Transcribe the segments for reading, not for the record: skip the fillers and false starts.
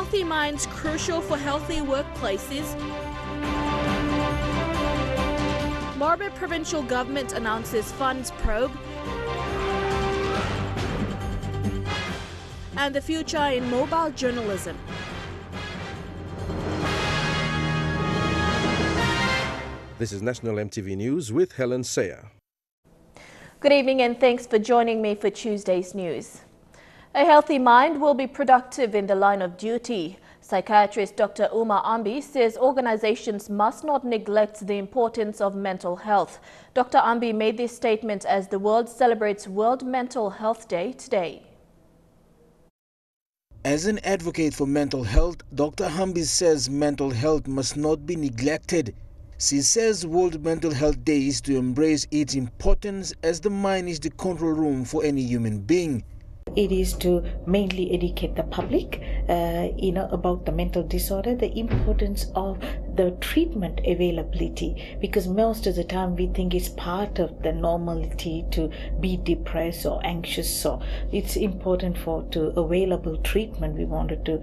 healthy minds crucial for healthy workplaces? Morobe Provincial Government announces funds probe. And the future in mobile journalism. This is National EMTV News with Helen Sayer. Good evening and thanks for joining me for Tuesday's news. A healthy mind will be productive in the line of duty. Psychiatrist Dr. Uma Ambi says organizations must not neglect the importance of mental health. Dr. Ambi made this statement as the world celebrates World Mental Health Day today. As an advocate for mental health, Dr. Ambi says mental health must not be neglected. She says World Mental Health Day is to embrace its importance as the mind is the control room for any human being. It is to mainly educate the public, about the mental disorder, the importance of the treatment availability, because most of the time we think it's part of the normality to be depressed or anxious. So it's important to available treatment we wanted to.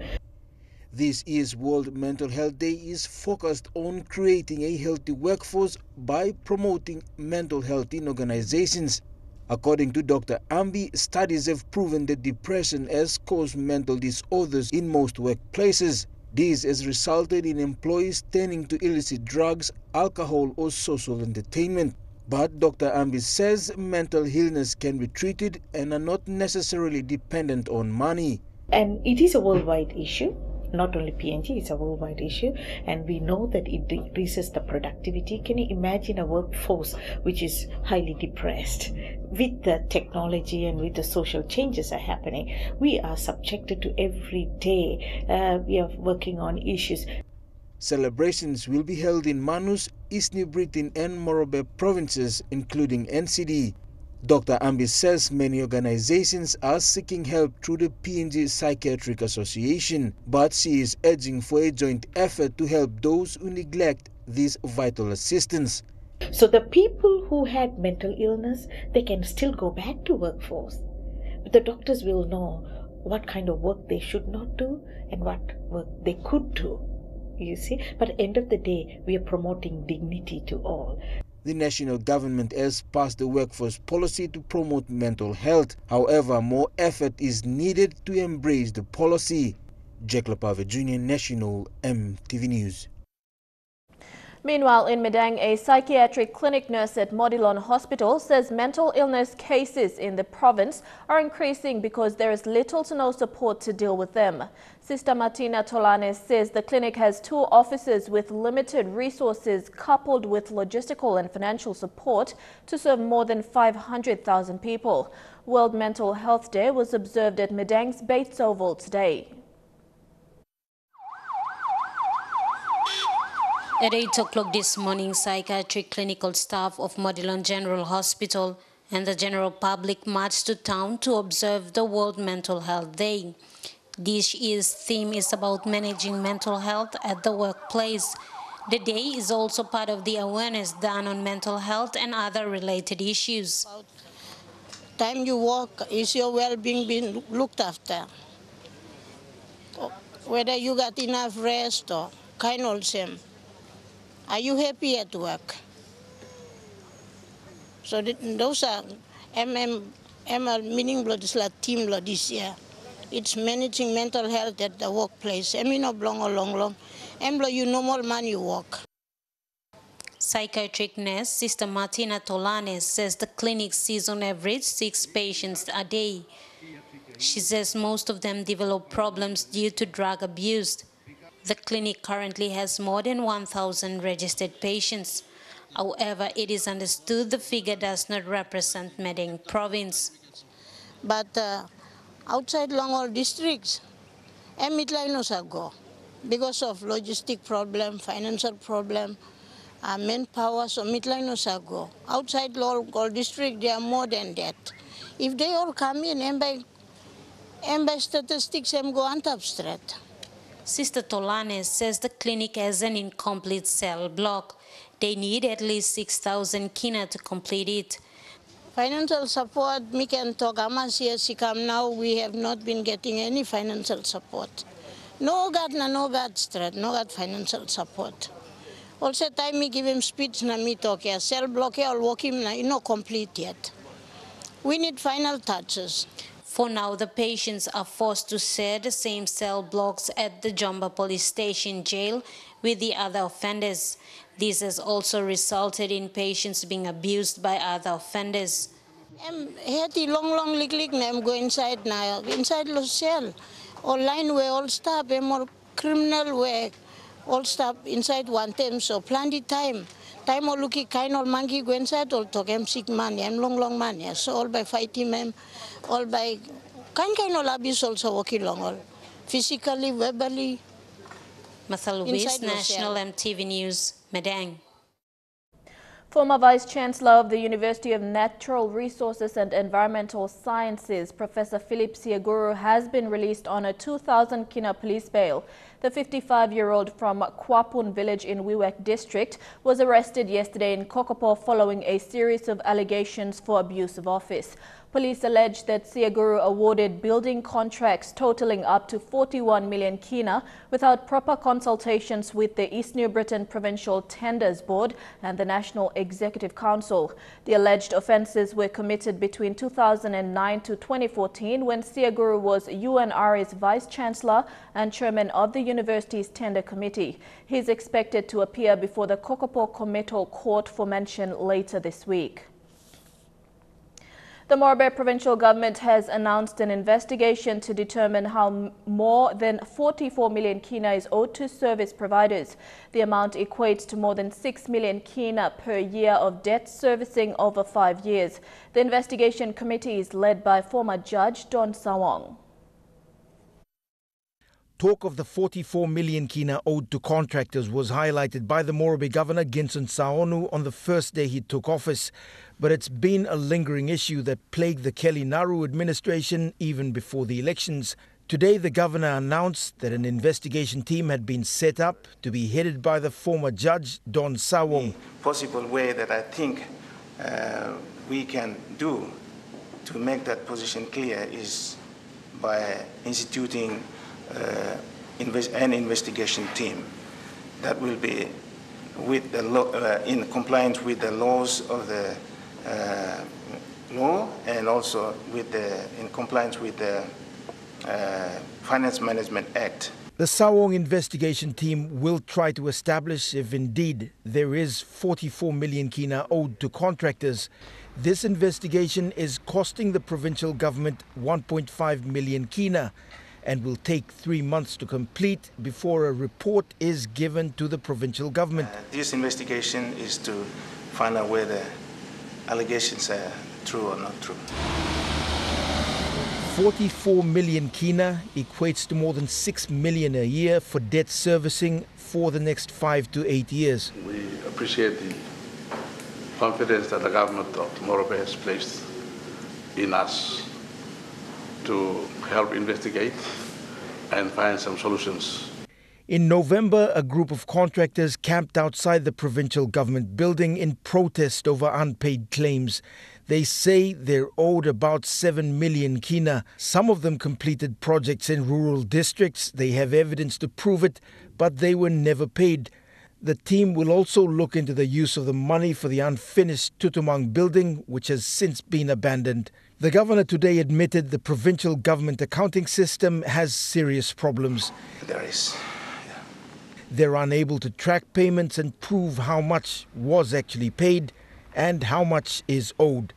This year's World Mental Health Day is focused on creating a healthy workforce by promoting mental health in organizations. According to Dr. Ambi, studies have proven that depression has caused mental disorders in most workplaces. This has resulted in employees turning to illicit drugs, alcohol, or social entertainment. But Dr. Ambi says mental illness can be treated and are not necessarily dependent on money. And it is a worldwide issue. Not only PNG, it's a worldwide issue, and we know that it decreases the productivity. Can you imagine a workforce which is highly depressed? With the technology and with the social changes are happening, we are subjected to every day. We are working on issues. Celebrations will be held in Manus, East New Britain and Morobe provinces, including NCD. Dr. Ambi says many organizations are seeking help through the PNG Psychiatric Association, but she is urging for a joint effort to help those who neglect this vital assistance. So the people who had mental illness, they can still go back to workforce. But the doctors will know what kind of work they should not do and what work they could do. You see, but at the end of the day, we are promoting dignity to all. The national government has passed the workforce policy to promote mental health. However, more effort is needed to embrace the policy. Jack Lapave Jr., National EMTV News. Meanwhile, in Medang, a psychiatric clinic nurse at Modilon Hospital says mental illness cases in the province are increasing because there is little to no support to deal with them. Sister Martina Tolanes says the clinic has 2 offices with limited resources coupled with logistical and financial support to serve more than 500,000 people. World Mental Health Day was observed at Medang's Bates Oval today. At 8 o'clock this morning, psychiatric clinical staff of Modilon General Hospital and the general public marched to town to observe the World Mental Health Day. This year's theme is about managing mental health at the workplace. The day is also part of the awareness done on mental health and other related issues. Time you work, is your well-being being looked after? Whether you got enough rest or kind of same. Are you happy at work? So those are ML meaning blood is like team blood this year. It's managing mental health at the workplace. I mean, no long. You normal man you work. Psychiatric nurse Sister Martina Tolanes says the clinic sees on average 6 patients a day. She says most of them develop problems due to drug abuse. The clinic currently has more than 1,000 registered patients. However, it is understood the figure does not represent Medang province. But outside Longol districts, go because of logistic problem, financial problem, manpower, so go. Outside Longol district, there are more than that. If they all come in, by statistics, go on top straight. Sister Tolanes says the clinic has an incomplete cell block. They need at least 6,000 kina to complete it. Financial support, we can talk. Amas here, she come now, we have not been getting any financial support. No governor, no God straight, no God financial support. Also time me give him speech na me talk here, cell block here, I'll walk him na, complete yet. We need final touches. For now, the patients are forced to share the same cell blocks at the Jomba Police Station jail with the other offenders. This has also resulted in patients being abused by other offenders. I'm long lick na I'm go inside the cell. All line way all stop, more criminal way all stop inside one time, so plenty time. Time all looky kind of monkey go inside all talk I'm sick money, I'm long money. So all by fighting them, all by kind of abuse also working long all. Physically, verbally. Martha Luis, National EMTV News, Madang. Former Vice-Chancellor of the University of Natural Resources and Environmental Sciences, Professor Philip Siaguru, has been released on a 2,000 kina police bail. The 55-year-old from Kwapun village in Wewak district was arrested yesterday in Kokopo following a series of allegations for abuse of office. Police allege that Siaguru awarded building contracts totaling up to 41 million kina without proper consultations with the East New Britain Provincial Tenders Board and the National Executive Council. The alleged offences were committed between 2009 to 2014 when Siaguru was UNR's Vice-Chancellor and Chairman of the university's Tender Committee. He is expected to appear before the Kokopo Committal Court for mention later this week. The Morobe Provincial Government has announced an investigation to determine how more than 44 million kina is owed to service providers. The amount equates to more than 6 million kina per year of debt servicing over 5 years. The investigation committee is led by former Judge Don Sawong. Talk of the 44 million kina owed to contractors was highlighted by the Morobe Governor Ginson Saonu on the first day he took office. But it's been a lingering issue that plagued the Kelly Naru administration even before the elections. Today, the governor announced that an investigation team had been set up to be headed by the former judge, Don Sawong. The possible way that I think we can do to make that position clear is by instituting an investigation team that will be with the in compliance with the laws of the law and also with in compliance with the Finance Management Act. The Sawong investigation team will try to establish if indeed there is 44 million kina owed to contractors. This investigation is costing the provincial government 1.5 million kina and will take 3 months to complete before a report is given to the provincial government. This investigation is to find out whether allegations are true or not true. 44 million kina equates to more than 6 million a year for debt servicing for the next 5 to 8 years. We appreciate the confidence that the government of Morobe has placed in us to help investigate and find some solutions. In November, a group of contractors camped outside the provincial government building in protest over unpaid claims. They say they're owed about 7 million kina. Some of them completed projects in rural districts. They have evidence to prove it, but they were never paid. The team will also look into the use of the money for the unfinished Tutumang building, which has since been abandoned. The governor today admitted the provincial government accounting system has serious problems. There is. They're unable to track payments and prove how much was actually paid and how much is owed.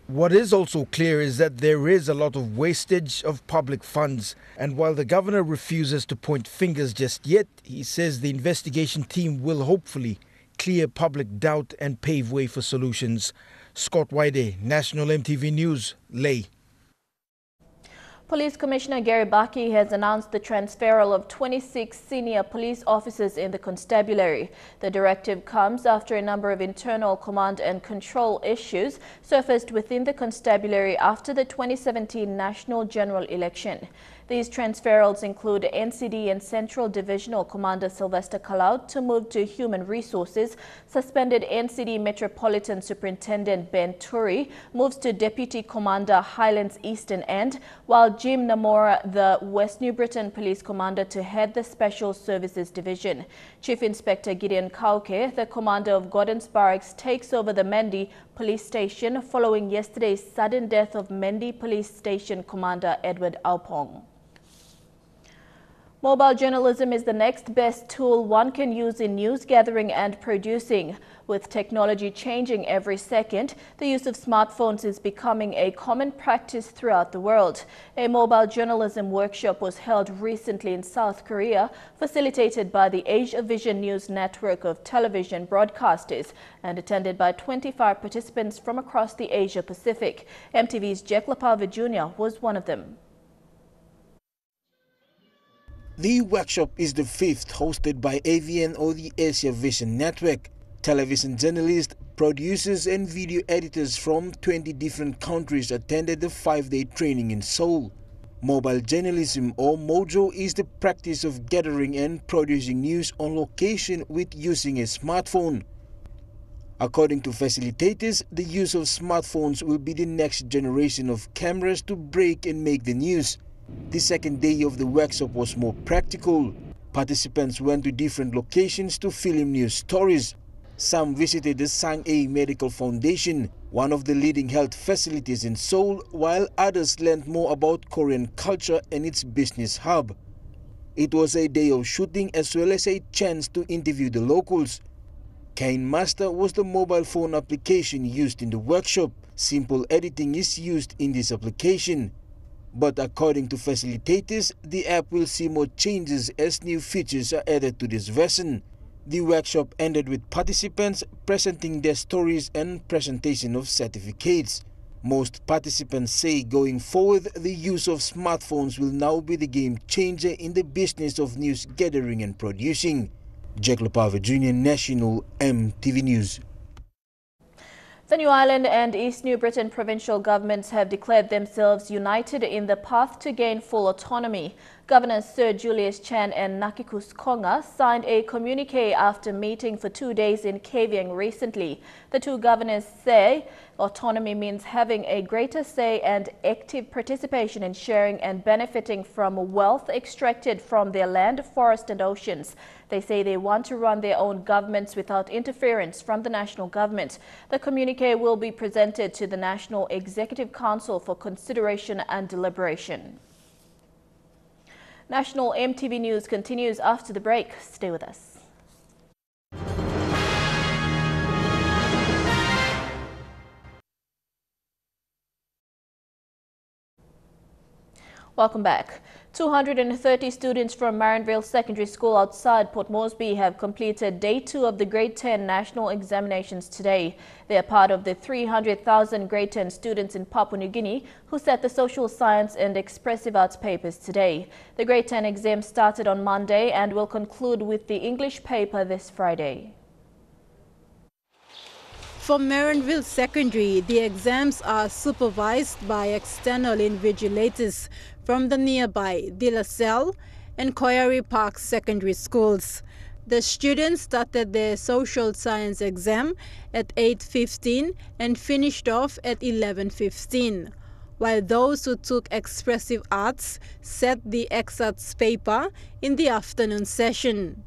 What is also clear is that there is a lot of wastage of public funds. And while the governor refuses to point fingers just yet, he says the investigation team will hopefully clear public doubt and pave way for solutions. Scott Waide, National EMTV News, Ley. Police Commissioner Gary Baki has announced the transferal of 26 senior police officers in the constabulary. The directive comes after a number of internal command and control issues surfaced within the constabulary after the 2017 national general election. These transferals include NCD and Central Divisional Commander Sylvester Kalau to move to Human Resources, suspended NCD Metropolitan Superintendent Ben Turi moves to Deputy Commander Highlands Eastern End, while Jim Namora, the West New Britain Police Commander, to head the Special Services Division. Chief Inspector Gideon Kauke, the commander of Gordon's Barracks, takes over the Mendi Police Station following yesterday's sudden death of Mendi Police Station Commander Edward Aupong. Mobile journalism is the next best tool one can use in news gathering and producing. With technology changing every second, the use of smartphones is becoming a common practice throughout the world. A mobile journalism workshop was held recently in South Korea, facilitated by the Asia Vision News network of television broadcasters and attended by 25 participants from across the Asia Pacific. MTV's Jack Lapava Jr. was one of them. The workshop is the 5th hosted by AVN or the Asia Vision Network. Television journalists, producers and video editors from 20 different countries attended the 5-day training in Seoul. Mobile journalism or Mojo is the practice of gathering and producing news on location with using a smartphone. According to facilitators, the use of smartphones will be the next generation of cameras to break and make the news. The second day of the workshop was more practical. Participants went to different locations to film news stories. Some visited the Sang-A Medical Foundation, one of the leading health facilities in Seoul, while others learned more about Korean culture and its business hub. It was a day of shooting as well as a chance to interview the locals. Kane Master was the mobile phone application used in the workshop. Simple editing is used in this application. But according to facilitators, the app will see more changes as new features are added to this version. The workshop ended with participants presenting their stories and presentation of certificates. Most participants say going forward, the use of smartphones will now be the game changer in the business of news gathering and producing. Jack Lapava Jr., National MTV News. The New Ireland and East New Britain provincial governments have declared themselves united in the path to gain full autonomy. Governors Sir Julius Chan and Nakikus Konga signed a communique after meeting for 2 days in Kavieng recently. The two governors say autonomy means having a greater say and active participation in sharing and benefiting from wealth extracted from their land, forest and oceans. They say they want to run their own governments without interference from the national government. The communique will be presented to the National Executive Council for consideration and deliberation. National MTV News continues after the break. Stay with us. Welcome back. 230 students from Marinvale Secondary School outside Port Moresby have completed Day 2 of the Grade 10 National Examinations today. They are part of the 300,000 Grade 10 students in Papua New Guinea who set the social science and expressive arts papers today. The Grade 10 exam started on Monday and will conclude with the English paper this Friday. For Marinvale Secondary, the exams are supervised by external invigilators from the nearby De La Salle and Koyari Park secondary schools. The students started their social science exam at 8:15 and finished off at 11:15, while those who took expressive arts set the ex-arts paper in the afternoon session.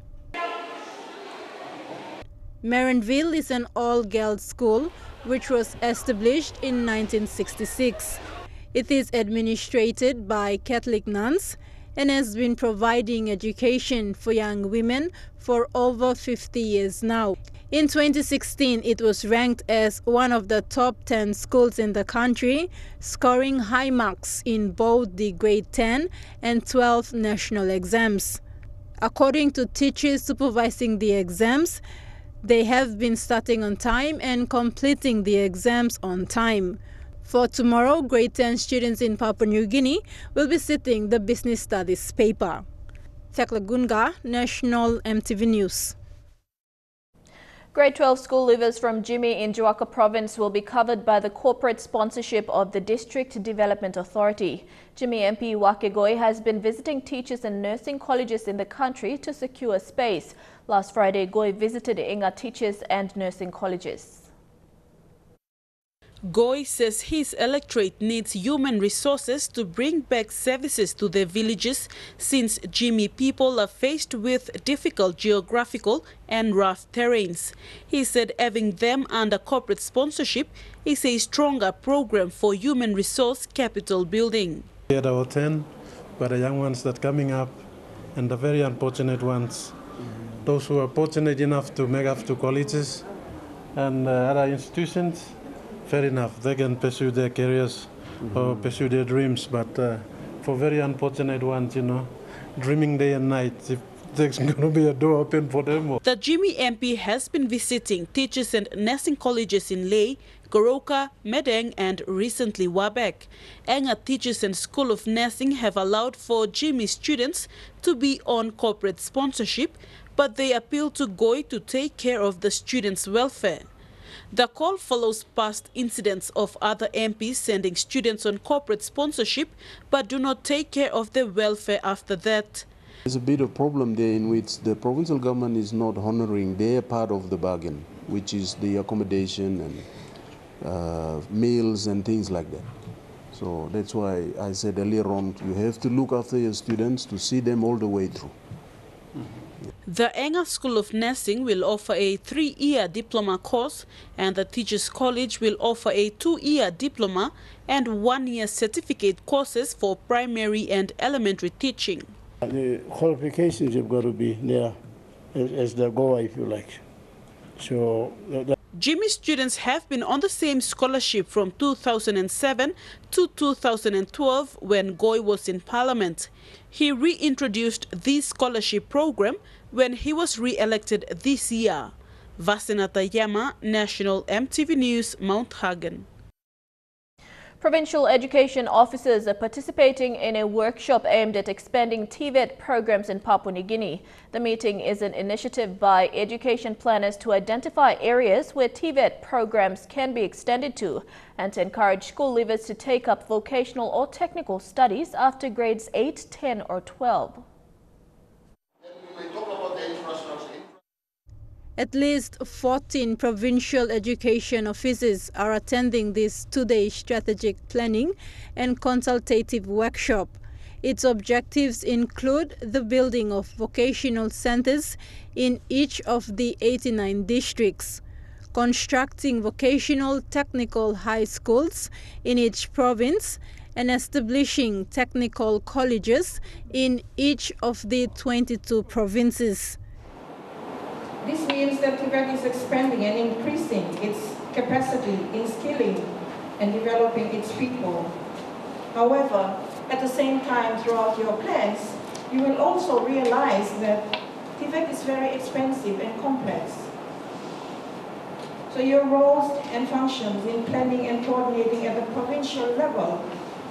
Marinvale is an all-girls school which was established in 1966. It is administrated by Catholic nuns and has been providing education for young women for over 50 years now. In 2016, it was ranked as one of the top 10 schools in the country, scoring high marks in both the Grade 10 and 12 national exams. According to teachers supervising the exams, they have been starting on time and completing the exams on time. For tomorrow, Grade 10 students in Papua New Guinea will be sitting the business studies paper. Thekla Gunga, National MTV News. Grade 12 school leavers from Jimmy in Juaka Province will be covered by the corporate sponsorship of the District Development Authority. Jimmy MP Wakegoi has been visiting teachers and nursing colleges in the country to secure space. Last Friday, Goi visited Inga teachers and nursing colleges. Goy says his electorate needs human resources to bring back services to their villages since Jimmy people are faced with difficult geographical and rough terrains. He said having them under corporate sponsorship is a stronger program for human resource capital building. We had our 10, but the young ones that are coming up and the very unfortunate ones, those who are fortunate enough to make up to colleges and other institutions, fair enough, they can pursue their careers or pursue their dreams. But for very unfortunate ones, dreaming day and night, if there's going to be a door open for them. The Jimmy MP has been visiting teachers and nursing colleges in Ley, Goroka, Medang and recently Wabek. Anga Teachers and School of Nursing have allowed for Jimmy students to be on corporate sponsorship, but they appeal to Goy to take care of the students' welfare. The call follows past incidents of other MPs sending students on corporate sponsorship but do not take care of their welfare after that. There's a bit of problem there in which the provincial government is not honoring their part of the bargain, which is the accommodation and meals and things like that. So that's why I said earlier on, you have to look after your students to see them all the way through. The Enga School of Nursing will offer a 3-year diploma course and the Teachers College will offer a 2-year diploma and 1-year certificate courses for primary and elementary teaching. The qualifications have got to be there as the goal, if you like. So Jimmy students have been on the same scholarship from 2007 to 2012 when Goy was in Parliament. He reintroduced this scholarship program when he was re-elected this year. Vasinata Yama, National EMTV News, Mount Hagen. Provincial education officers are participating in a workshop aimed at expanding TVET programs in Papua New Guinea. The meeting is an initiative by education planners to identify areas where TVET programs can be extended to and to encourage school leavers to take up vocational or technical studies after grades 8, 10 or 12. At least 14 provincial education officers are attending this two-day strategic planning and consultative workshop. Its objectives include the building of vocational centers in each of the 89 districts, constructing vocational technical high schools in each province, and establishing technical colleges in each of the 22 provinces. This means that TVET is expanding and increasing its capacity in skilling and developing its people. However, at the same time, throughout your plans, you will also realize that TVET is very expensive and complex. So your roles and functions in planning and coordinating at the provincial level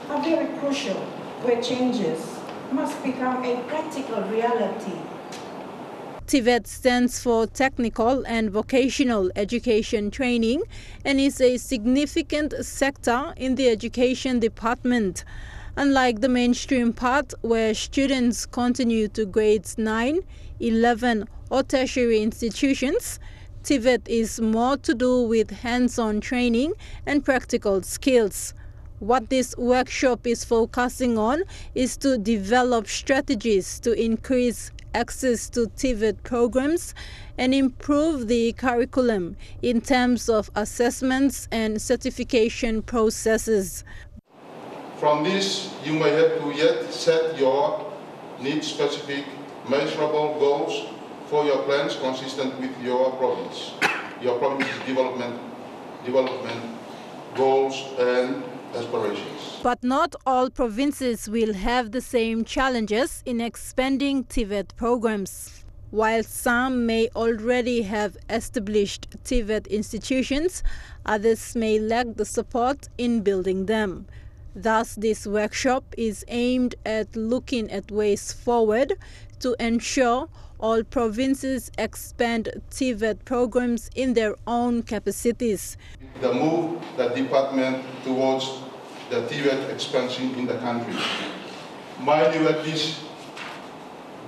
are very crucial, where changes must become a practical reality. TVET stands for Technical and Vocational Education Training and is a significant sector in the education department. Unlike the mainstream part where students continue to grades 9, 11 or tertiary institutions, TVET is more to do with hands-on training and practical skills. What this workshop is focusing on is to develop strategies to increase access to TVET programs and improve the curriculum in terms of assessments and certification processes. From this, you may have to yet set your need-specific, measurable goals for your plans consistent with your province's development goals and aspirations. But not all provinces will have the same challenges in expanding TVET programs. While some may already have established TVET institutions, others may lack the support in building them. Thus, this workshop is aimed at looking at ways forward to ensure all provinces expand TVET programs in their own capacities. The move the department towards the TVET expansion in the country. Mind you, at this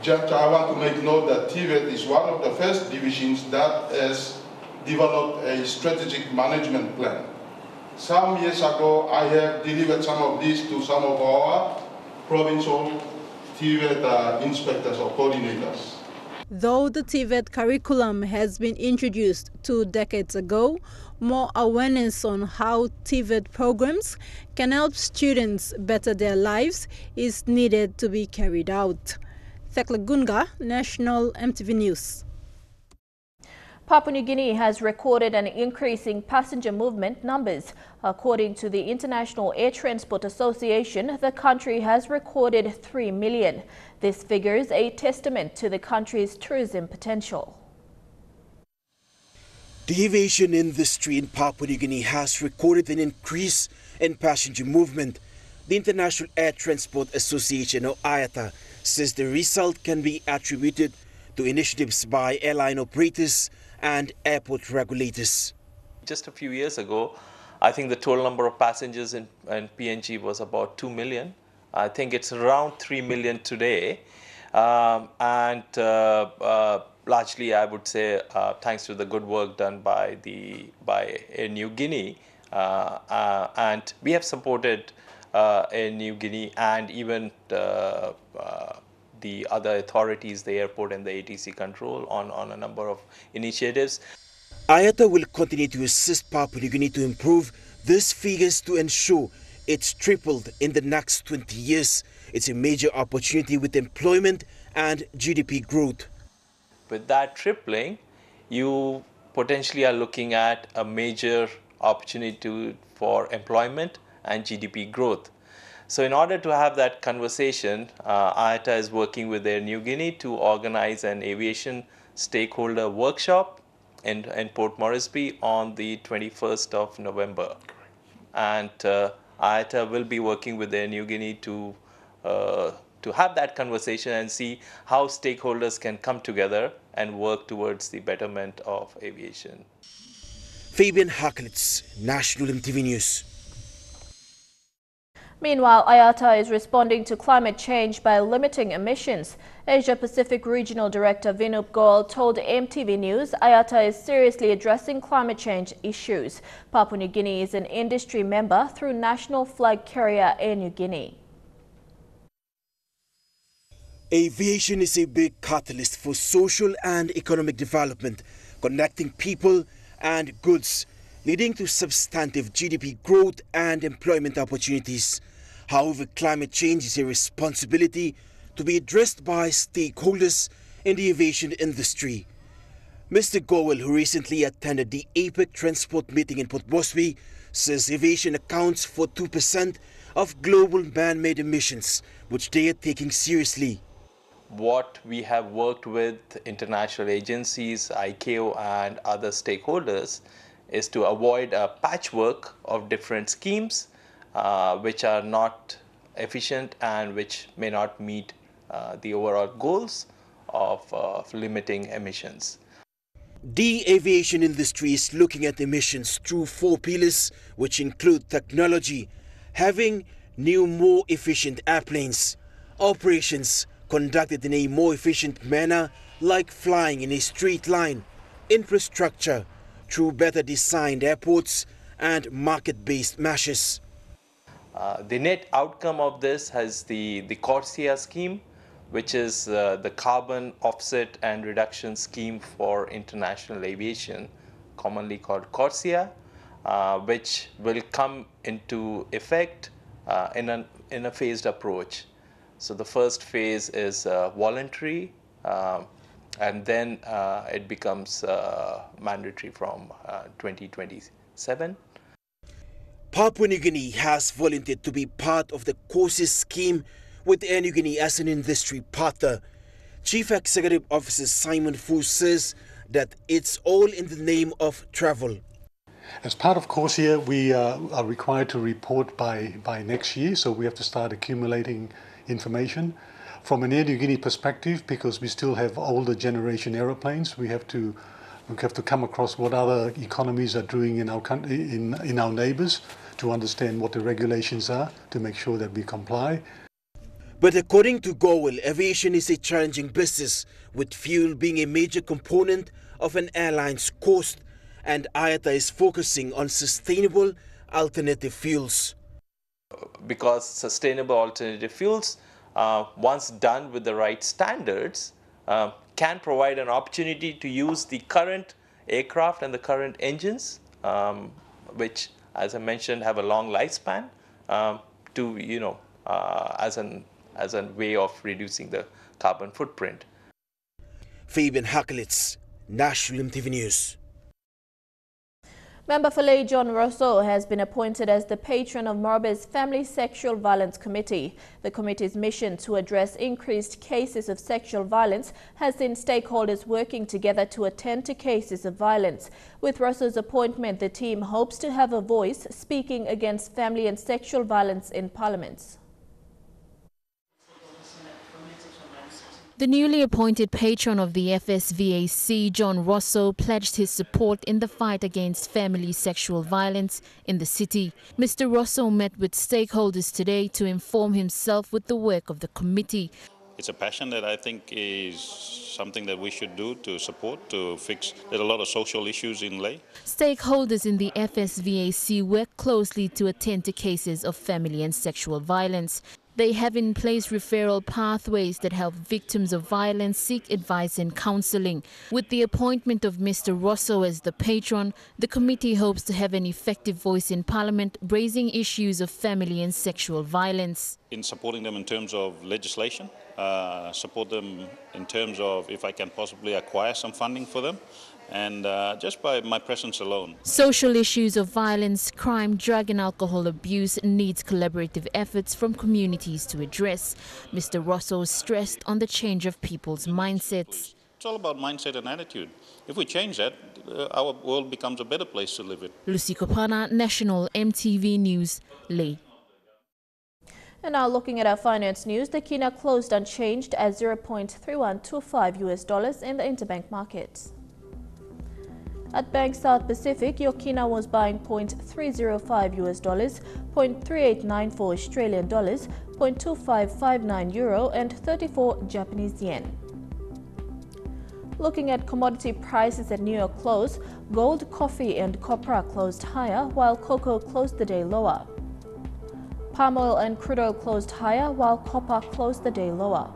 juncture, I want to make note that TVET is one of the first divisions that has developed a strategic management plan Some years ago, I have delivered some of these to some of our provincial TVET inspectors or coordinators. Though the TVET curriculum has been introduced 2 decades ago, more awareness on how TVET programs can help students better their lives is needed to be carried out. Thekla Gunga, National EMTV News. Papua New Guinea has recorded an increase in passenger movement numbers. According to the International Air Transport Association, the country has recorded 3 million. This figure is a testament to the country's tourism potential. The aviation industry in Papua New Guinea has recorded an increase in passenger movement. The International Air Transport Association, or IATA, says the result can be attributed to initiatives by airline operators and airport regulators. Just a few years ago, I think the total number of passengers in PNG was about 2 million. I think it's around 3 million today. Largely, I would say, thanks to the good work done by Air New Guinea. And we have supported Air New Guinea and even the other authorities, the airport and the ATC control on a number of initiatives. IATA will continue to assist Papua New Guinea to improve these figures to ensure it's tripled in the next 20 years. It's a major opportunity with employment and GDP growth. With that tripling, you potentially are looking at a major opportunity for employment and GDP growth. So in order to have that conversation, IATA is working with Air New Guinea to organize an aviation stakeholder workshop in Port Moresby on the 21st of November. And IATA will be working with Air New Guinea to have that conversation and see how stakeholders can come together and work towards the betterment of aviation. Fabian Hakelitz, National EMTV News. Meanwhile, IATA is responding to climate change by limiting emissions. Asia-Pacific Regional Director Vinup Goel told EMTV News IATA is seriously addressing climate change issues. Papua New Guinea is an industry member through national flag carrier Air New Guinea. Aviation is a big catalyst for social and economic development, connecting people and goods, leading to substantive GDP growth and employment opportunities. However, climate change is a responsibility to be addressed by stakeholders in the aviation industry. Mr. Goel, who recently attended the APEC transport meeting in Port Moresby, says aviation accounts for 2% of global man-made emissions, which they are taking seriously. What we have worked with international agencies, ICAO and other stakeholders is to avoid a patchwork of different schemes which are not efficient and which may not meet the overall goals of limiting emissions. The aviation industry is looking at emissions through 4 pillars, which include technology, having new, more efficient airplanes, operations conducted in a more efficient manner, like flying in a straight line, infrastructure through better designed airports, and market-based measures. The net outcome of this has the CORSIA scheme, which is the carbon offset and reduction scheme for international aviation, commonly called CORSIA, which will come into effect in a phased approach. So the first phase is voluntary, and then it becomes mandatory from 2027. Papua New Guinea has volunteered to be part of the CORSIA scheme with Air New Guinea as an industry partner. Chief Executive Officer Simon Fu says that it's all in the name of travel. As part of CORSIA, we are required to report by next year, so we have to start accumulating information. From an Air New Guinea perspective, because we still have older generation aeroplanes, we have to come across what other economies are doing in our country, in our neighbours, to understand what the regulations are, to make sure that we comply. But according to Goel, aviation is a challenging business, with fuel being a major component of an airline's cost, and IATA is focusing on sustainable alternative fuels. Because sustainable alternative fuels, once done with the right standards, can provide an opportunity to use the current aircraft and the current engines, which, as I mentioned, have a long lifespan, to as a way of reducing the carbon footprint. Fabian Hakelitz, National EMTV News. Member for Lay John Rosso has been appointed as the patron of Morobe's Family Sexual Violence Committee. The committee's mission to address increased cases of sexual violence has seen stakeholders working together to attend to cases of violence. With Rosso's appointment, the team hopes to have a voice speaking against family and sexual violence in Parliament. The newly appointed patron of the FSVAC, John Rosso, pledged his support in the fight against family sexual violence in the city. Mr. Rosso met with stakeholders today to inform himself with the work of the committee. It's a passion that I think is something that we should do to support, to fix. There's a lot of social issues in Lay. Stakeholders in the FSVAC work closely to attend to cases of family and sexual violence. They have in place referral pathways that help victims of violence seek advice and counseling. With the appointment of Mr. Rosso as the patron, the committee hopes to have an effective voice in Parliament raising issues of family and sexual violence. In supporting them in terms of legislation, support them in terms of if I can possibly acquire some funding for them, and just by my presence alone. Social issues of violence, crime, drug and alcohol abuse needs collaborative efforts from communities to address. Mr. Rosso stressed on the change of people's mindsets. It's all about mindset and attitude. If we change that, our world becomes a better place to live in. Lucy Kopana, National EMTV News, Lay. And now looking at our finance news, the kina closed unchanged at $0.3125 in the interbank market. At Bank South Pacific, your kina was buying $0.305, $0.3894 Australian dollars, $0.2559 euro, and 34 Japanese yen. Looking at commodity prices at New York close, gold, coffee, and copra closed higher, while cocoa closed the day lower. Palm oil and crude oil closed higher, while copper closed the day lower.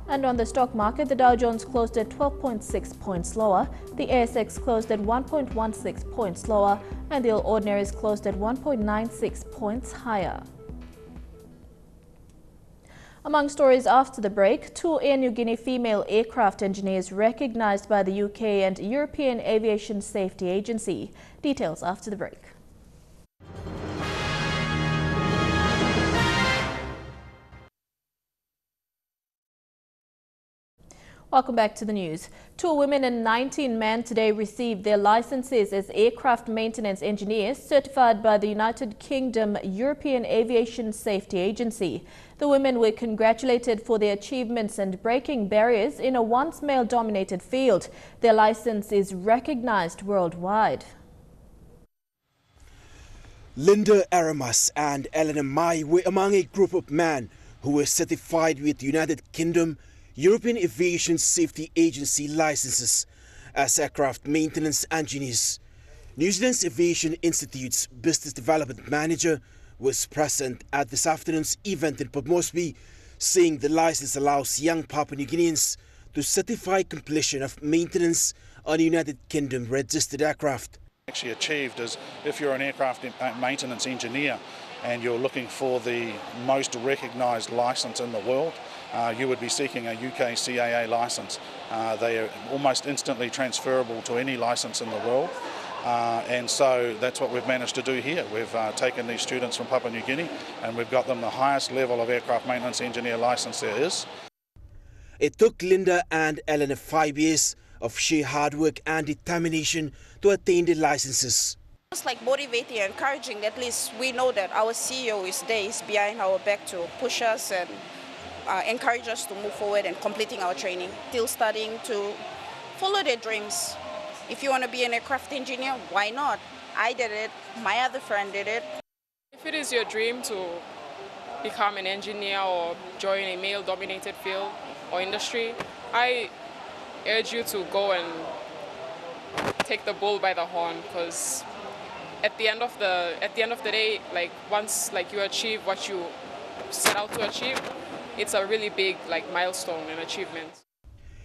And on the stock market, the Dow Jones closed at 12.6 points lower, the ASX closed at 1.16 points lower, and the All Ordinaries closed at 1.96 points higher. Among stories after the break, 2 Air Niugini female aircraft engineers recognized by the UK and European Aviation Safety Agency. Details after the break. Welcome back to the news. 2 women and 19 men today received their licenses as aircraft maintenance engineers certified by the United Kingdom European Aviation Safety Agency. The women were congratulated for their achievements and breaking barriers in a once male-dominated field. Their license is recognized worldwide. Linda Aramas and Eleanor Mai were among a group of men who were certified with United Kingdom European Aviation Safety Agency licenses as aircraft maintenance engineers. New Zealand's Aviation Institute's Business Development Manager was present at this afternoon's event in Port Moresby, saying the license allows young Papua New Guineans to certify completion of maintenance on United Kingdom registered aircraft. Actually achieved is if you're an aircraft maintenance engineer and you're looking for the most recognised licence in the world, you would be seeking a UK CAA licence. They are almost instantly transferable to any licence in the world, and so that's what we've managed to do here. We've taken these students from Papua New Guinea and we've got them the highest level of aircraft maintenance engineer licence there is. It took Linda and Eleanor 5 years of sheer hard work and determination to attain the licenses. It's like motivating and encouraging. At least we know that our CEO is there, is behind our back to push us and encourage us to move forward and completing our training. Still studying to follow their dreams. If you want to be an aircraft engineer, why not? I did it, my other friend did it. If it is your dream to become an engineer or join a male-dominated field or industry, I urge you to go and take the bull by the horn, because at the end of the day, like once like you achieve what you set out to achieve, it's a really big like milestone and achievement.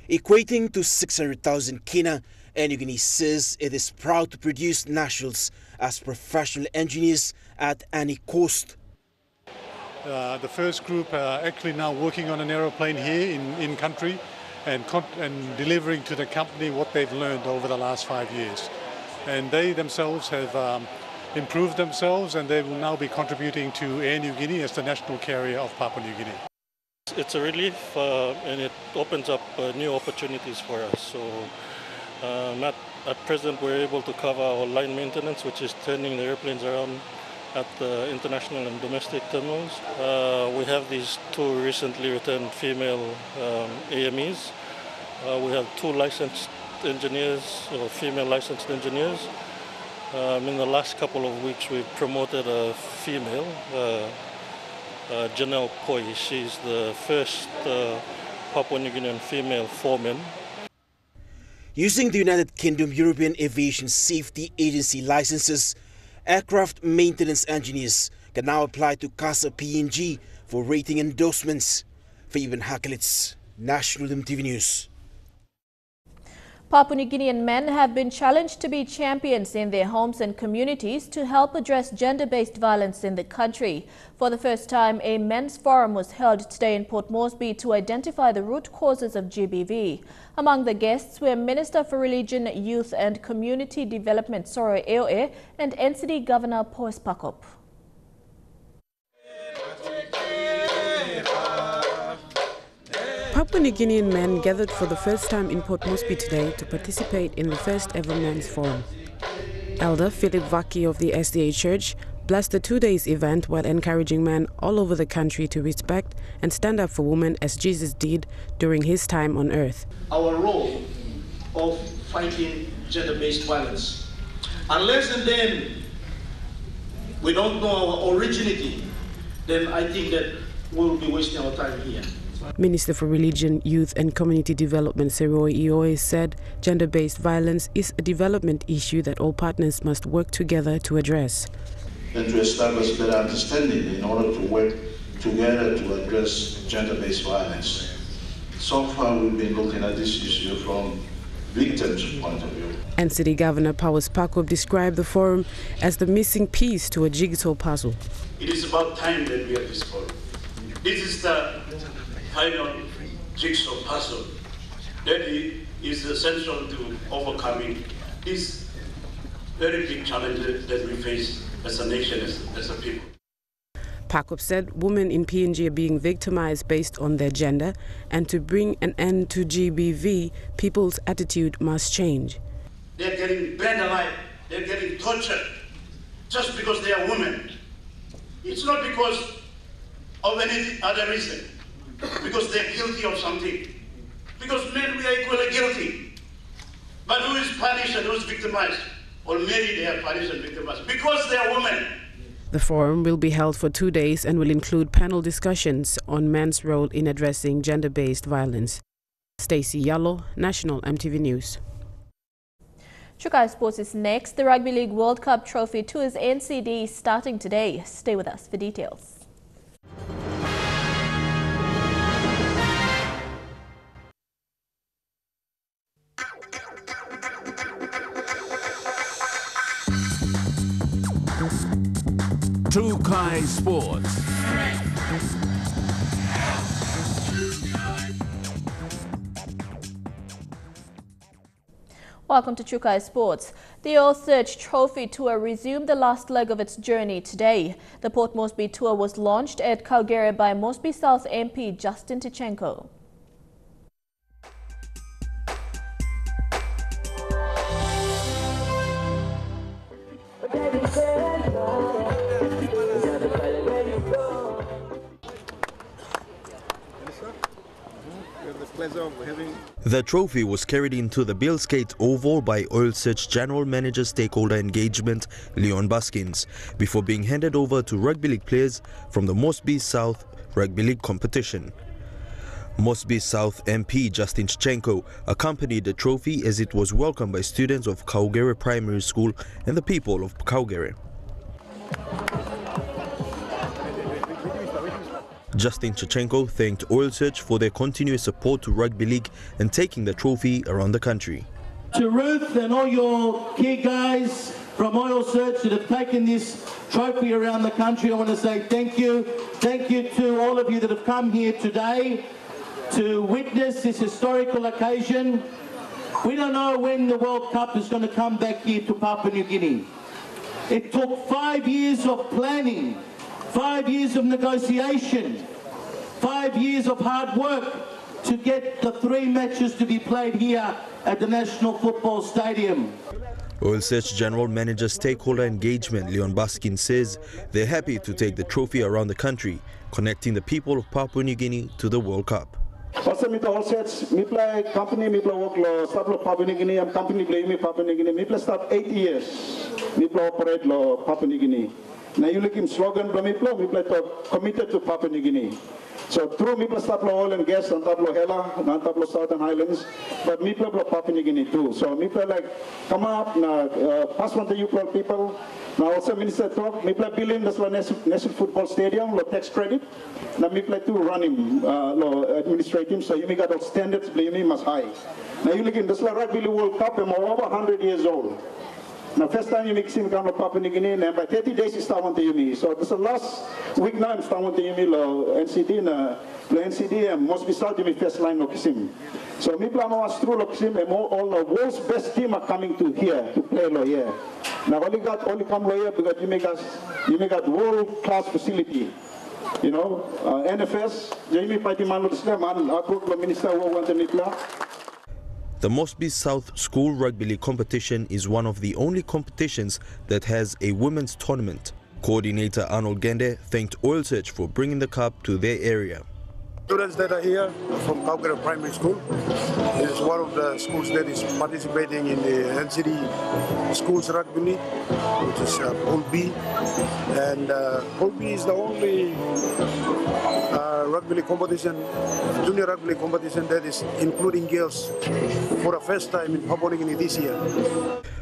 Equating to 600,000 kina, Air Niugini says it is proud to produce nationals as professional engineers at any cost. The first group are actually now working on an aeroplane here in country and delivering to the company what they've learned over the last 5 years. And they themselves have improved themselves, and they will now be contributing to Air Niugini as the national carrier of Papua New Guinea. It's a relief and it opens up new opportunities for us. So at present we're able to cover our line maintenance, which is turning the airplanes around at the international and domestic terminals. We have these 2 recently returned female AMEs. We have 2 licensed engineers, or female licensed engineers. In the last couple of weeks we've promoted a female, Janelle Poi. She's the first Papua New Guinean female foreman. Using the United Kingdom European Aviation Safety Agency licenses, aircraft maintenance engineers can now apply to CASA PNG for rating endorsements. For Ibn Hakelitz, National EMTV News. Papua New Guinean men have been challenged to be champions in their homes and communities to help address gender-based violence in the country. For the first time, a men's forum was held today in Port Moresby to identify the root causes of GBV. Among the guests were Minister for Religion, Youth and Community Development Soro Eoe and NCD Governor Poes Pakop. Papua New Guinean men gathered for the first time in Port Moresby today to participate in the first ever men's forum. Elder Philip Vaki of the SDA Church blessed the 2 days event while encouraging men all over the country to respect and stand up for women as Jesus did during his time on earth. Our role of fighting gender-based violence. Unless and then we don't know our originality, then I think that we'll be wasting our time here. Minister for Religion, Youth and Community Development Soro Eoe said gender-based violence is a development issue that all partners must work together to address. And to establish better understanding in order to work together to address gender-based violence. So far we've been looking at this issue from victims' point of view. NCD Governor Poes Pakop described the forum as the missing piece to a jigsaw puzzle. It is about time that we have this forum. This is the final jigsaw puzzle that is essential to overcoming this very big challenge that we face as a nation, as a people. Pakop said women in PNG are being victimized based on their gender, and to bring an end to GBV, people's attitude must change. They're getting burned alive, they're getting tortured just because they are women. It's not because of any other reason, because they're guilty of something. Because men, we are equally guilty. But who is punished and who is victimized? Or maybe they are punished and victimized because they are women. The forum will be held for 2 days and will include panel discussions on men's role in addressing gender-based violence. Stacey Yallo, National EMTV News. Chukai Sports is next. The Rugby League World Cup Trophy Tours NCD starting today. Stay with us for details. Chukai Sports. Welcome to Chukai Sports. The Earl Search Trophy Tour resumed the last leg of its journey today. The Port Moresby Tour was launched at Calgary by Moresby South MP Justin Tichenko. The trophy was carried into the Billskate Oval by Oil Search General Manager Stakeholder Engagement Leon Baskins before being handed over to rugby league players from the Moresby South Rugby League competition. Mosby South MP Justin Chchenko accompanied the trophy as it was welcomed by students of Kaugere Primary School and the people of Kaugere. Justin Chchenko thanked Oil Search for their continuous support to rugby league and taking the trophy around the country. To Ruth and all your key guys from Oil Search that have taken this trophy around the country, I want to say thank you. Thank you to all of you that have come here today to witness this historical occasion. We don't know when the World Cup is going to come back here to Papua New Guinea. It took 5 years of planning, 5 years of negotiation, 5 years of hard work to get the 3 matches to be played here at the National Football Stadium. Oil Search General Manager Stakeholder Engagement Leon Baskin says they're happy to take the trophy around the country, connecting the people of Papua New Guinea to the World Cup. Also, mit Oil Search, mi play company, mi play work lo start lo Papua New Guinea, am company play mi Papua New Guinea, mi play start 8 years, mi play operate lo Papua New Guinea. Now you look in slogan lo mi play to committed to Papua New Guinea. So through me plus taplo oil and gas and taplo hela, and taplo Southern Highlands, but me play Papua New Guinea too. So me play like come up na pass one to you people. Now also Minister talk, me play billion das lo National Football Stadium, lo tax credit. Now me play too running lo administrative. So you me got all standards, believe me must high. Now you look in this lo Rugby World Cup, I'm over 100 years old. Now, first time you make him come to Papua New Guinea, and by 30 days you start to me. So this is the last week now I'm starting to me lo NCD na lo NCD and must be starting me first line lo kisim. So me plan was through lo kisim and all the world's best team are coming to here to play lo here. Now only come lo here because you make us world class facility. You know, NFS, Jamie Paitimano Islam, our minister will want to meet. The Mosby South School Rugby League competition is one of the only competitions that has a women's tournament. Coordinator Arnold Gende thanked Oil Search for bringing the cup to their area. Students that are here from Kaugere Primary School is one of the schools that is participating in the NCD Schools Rugby League, which is Pool B. And Pool B is the only rugby league competition, junior rugby league competition that is including girls for the first time in Papua New Guinea this year.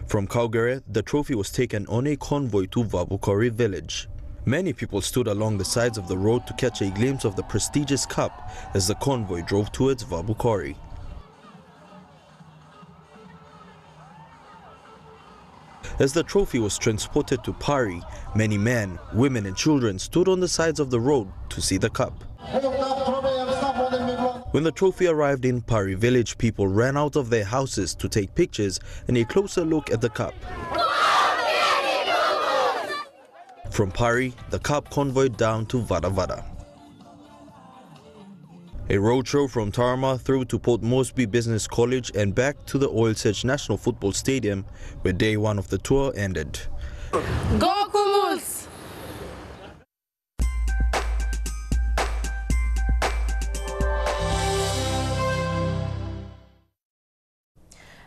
From Kaugere, the trophy was taken on a convoy to Vabukori village. Many people stood along the sides of the road to catch a glimpse of the prestigious cup as the convoy drove towards Vabukori. As the trophy was transported to Pari, many men, women and children stood on the sides of the road to see the cup. When the trophy arrived in Pari village, people ran out of their houses to take pictures and a closer look at the cup. From Pari, the cup convoyed down to Vada Vada. A roadshow from Tarma through to Port Moresby Business College and back to the Oil Search National Football Stadium, where day one of the tour ended. Go Kumus!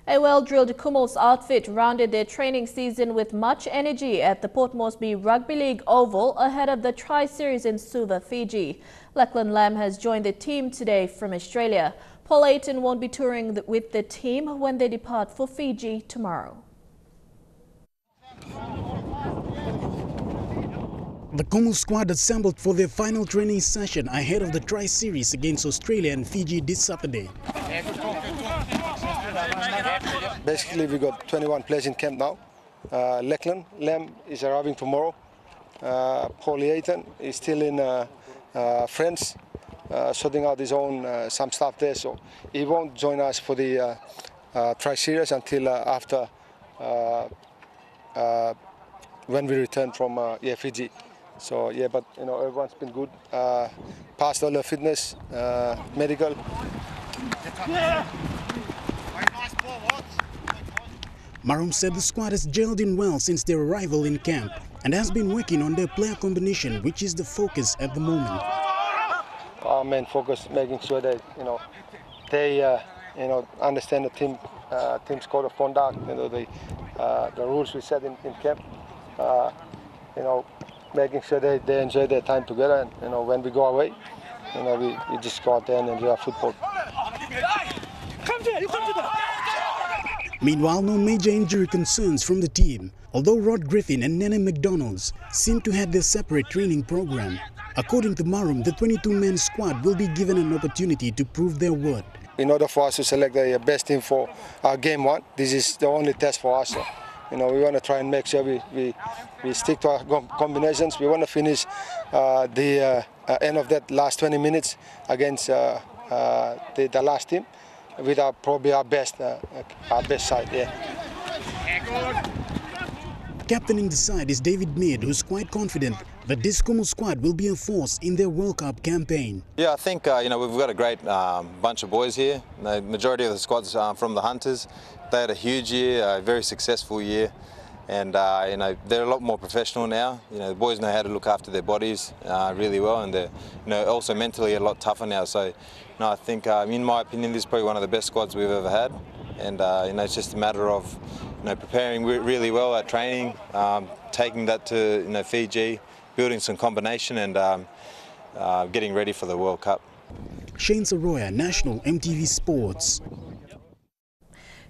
A well-drilled Kumals outfit rounded their training season with much energy at the Port Moresby Rugby League Oval ahead of the Tri-Series in Suva, Fiji. Lachlan Lamb has joined the team today from Australia. Paul Ayton won't be touring with the team when they depart for Fiji tomorrow. The Kumals squad assembled for their final training session ahead of the Tri-Series against Australia and Fiji this Saturday. Basically, we got 21 players in camp now. Lachlan Lamb is arriving tomorrow. Paul Ayton is still in France, sorting out his own some stuff there, so he won't join us for the Tri-Series until after when we return from Fiji. So yeah, but you know everyone's been good. Passed all the fitness, medical. Marum said the squad has gelled in well since their arrival in camp and has been working on their player combination, which is the focus at the moment. Our main focus is making sure that they understand the team's code of conduct, the rules we set in camp. Making sure they enjoy their time together, and when we go away, we just go out there and enjoy our football. Meanwhile, no major injury concerns from the team, although Rod Griffin and Nene McDonald's seem to have their separate training program. According to Marum, the 22-man squad will be given an opportunity to prove their worth. In order for us to select the best team for our game one, this is the only test for us. So, we want to try and make sure we stick to our combinations. We want to finish the end of that last 20 minutes against the last team with probably our best side. Yeah. Captaining the side is David Mead, who's quite confident that this Kumu squad will be a force in their World Cup campaign. Yeah, I think we've got a great bunch of boys here. The majority of the squad's from the Hunters. They had a huge year, a very successful year, and they're a lot more professional now. The boys know how to look after their bodies really well, and they're also mentally a lot tougher now. So I think, in my opinion, this is probably one of the best squads we've ever had, and it's just a matter of preparing really well at training, taking that to Fiji, building some combination, and getting ready for the World Cup. Shane Saroya, National EMTV Sports.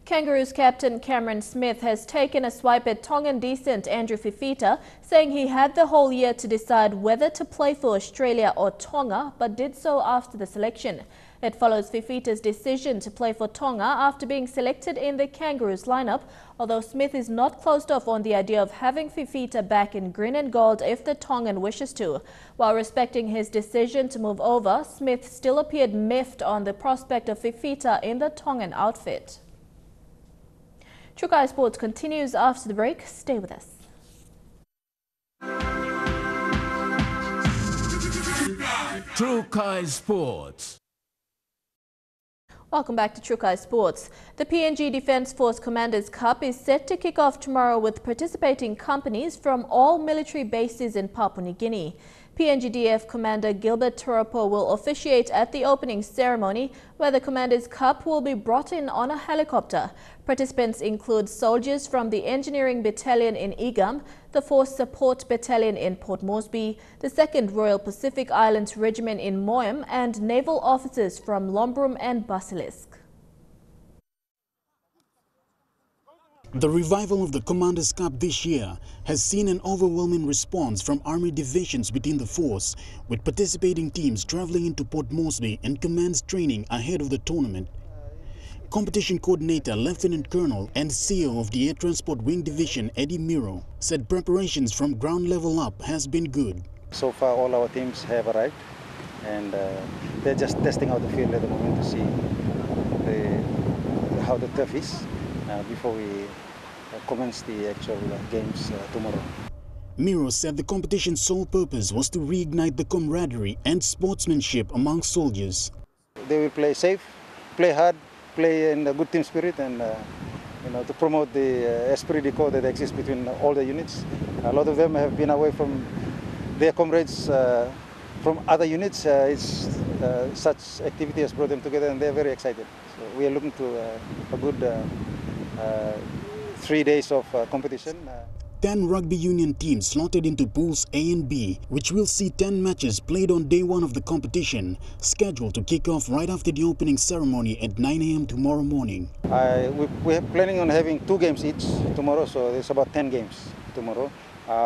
Kangaroos captain Cameron Smith has taken a swipe at Tongan decent Andrew Fifita, saying he had the whole year to decide whether to play for Australia or Tonga, but did so after the selection. It follows Fifita's decision to play for Tonga after being selected in the Kangaroos lineup, although Smith is not closed off on the idea of having Fifita back in green and gold if the Tongan wishes to. While respecting his decision to move over, Smith still appeared miffed on the prospect of Fifita in the Tongan outfit. Trukai Sports continues after the break. Stay with us. Trukai Sports. Welcome back to Trukai Sports. The PNG Defence Force Commanders Cup is set to kick off tomorrow with participating companies from all military bases in Papua New Guinea. PNGDF Commander Gilbert Toropo will officiate at the opening ceremony, where the Commanders Cup will be brought in on a helicopter. Participants include soldiers from the Engineering Battalion in Igam, the Force Support Battalion in Port Moresby, the 2nd Royal Pacific Islands Regiment in Moyam, and naval officers from Lombrum and Basilisk. The revival of the Commanders' Cup this year has seen an overwhelming response from Army divisions within the force, with participating teams travelling into Port Moresby and commands training ahead of the tournament. Competition Coordinator Lieutenant Colonel and CEO of the Air Transport Wing Division, Eddie Miro, said preparations from ground level up has been good. So far all our teams have arrived, and they're just testing out the field at the moment to see how the turf is before we commence the actual games tomorrow. Miro said the competition's sole purpose was to reignite the camaraderie and sportsmanship among soldiers. They will play safe, play hard, play in a good team spirit, and to promote the esprit de corps that exists between all the units. A lot of them have been away from their comrades from other units. Such activity has brought them together, and they're very excited. So we are looking to a good 3 days of competition. 10 rugby union teams slotted into pools A and B, which will see 10 matches played on day one of the competition, scheduled to kick off right after the opening ceremony at 9 a.m. tomorrow morning. We're planning on having 2 games each tomorrow, so there's about 10 games tomorrow.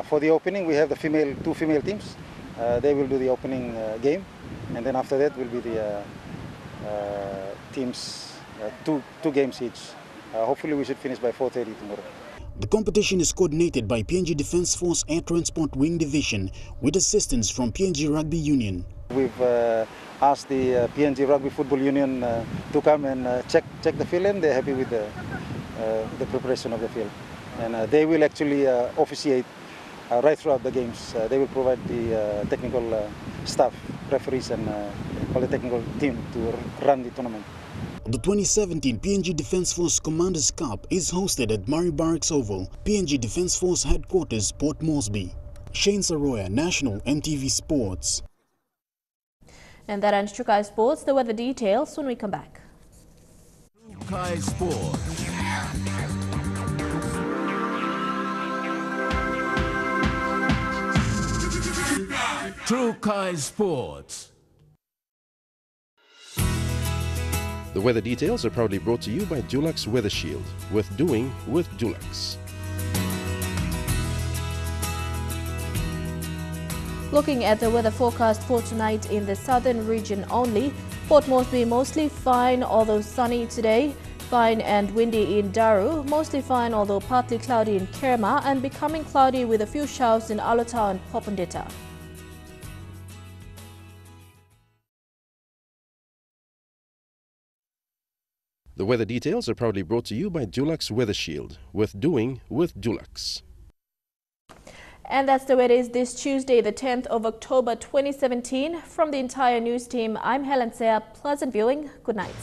For the opening, we have the 2 female teams. They will do the opening game, and then after that will be the teams, 2 games each. Hopefully we should finish by 4:30 tomorrow. The competition is coordinated by PNG Defence Force Air Transport Wing Division with assistance from PNG Rugby Union. We've asked the PNG Rugby Football Union to come and check the field, and they're happy with the preparation of the field. And they will actually officiate right throughout the games. They will provide the technical staff, referees, and all the technical team to run the tournament. The 2017 PNG Defence Force Commanders Cup is hosted at Murray Barracks Oval, PNG Defence Force Headquarters, Port Moresby. Shane Saroya, National EMTV Sports. And that ends Trukai Sports. The weather details when we come back. Trukai Sports. Trukai Sports. The weather details are proudly brought to you by Dulux Weather Shield. Worth doing with Dulux. Looking at the weather forecast for tonight in the southern region only, Port Moresby mostly fine although sunny today, fine and windy in Daru, mostly fine although partly cloudy in Kerma, and becoming cloudy with a few showers in Alotau and Popondetta. The weather details are proudly brought to you by Dulux Weather Shield. Worth doing with Dulux. And that's the way it is this Tuesday, the 10th of October 2017. From the entire news team, I'm Helen Sea. Pleasant viewing. Good night.